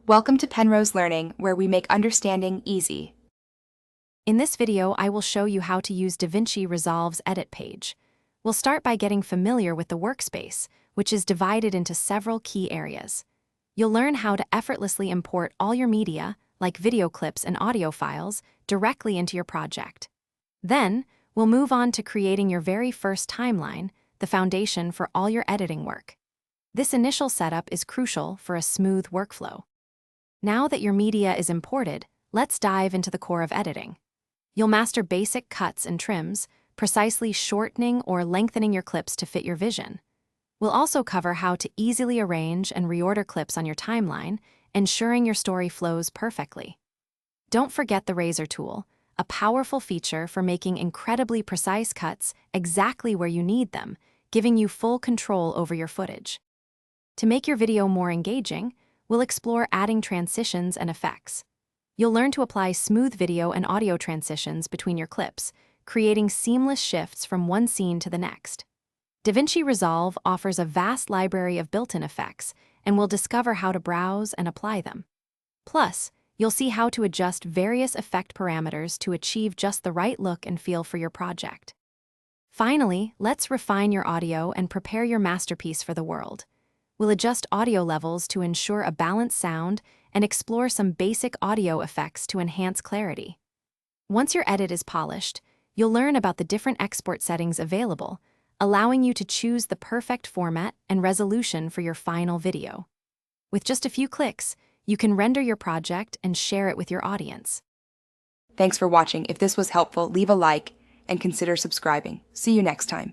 Welcome to Penrose Learning, where we make understanding easy. In this video, I will show you how to use DaVinci Resolve's edit page. We'll start by getting familiar with the workspace, which is divided into several key areas. You'll learn how to effortlessly import all your media, like video clips and audio files, directly into your project. Then, we'll move on to creating your very first timeline, the foundation for all your editing work. This initial setup is crucial for a smooth workflow. Now that your media is imported, let's dive into the core of editing. You'll master basic cuts and trims, precisely shortening or lengthening your clips to fit your vision. We'll also cover how to easily arrange and reorder clips on your timeline, ensuring your story flows perfectly. Don't forget the razor tool, a powerful feature for making incredibly precise cuts exactly where you need them, giving you full control over your footage. To make your video more engaging, we'll explore adding transitions and effects. You'll learn to apply smooth video and audio transitions between your clips, creating seamless shifts from one scene to the next. DaVinci Resolve offers a vast library of built-in effects, and we'll discover how to browse and apply them. Plus, you'll see how to adjust various effect parameters to achieve just the right look and feel for your project. Finally, let's refine your audio and prepare your masterpiece for the world. We'll adjust audio levels to ensure a balanced sound and explore some basic audio effects to enhance clarity. Once your edit is polished, you'll learn about the different export settings available, allowing you to choose the perfect format and resolution for your final video. With just a few clicks, you can render your project and share it with your audience. Thanks for watching. If this was helpful, leave a like and consider subscribing. See you next time.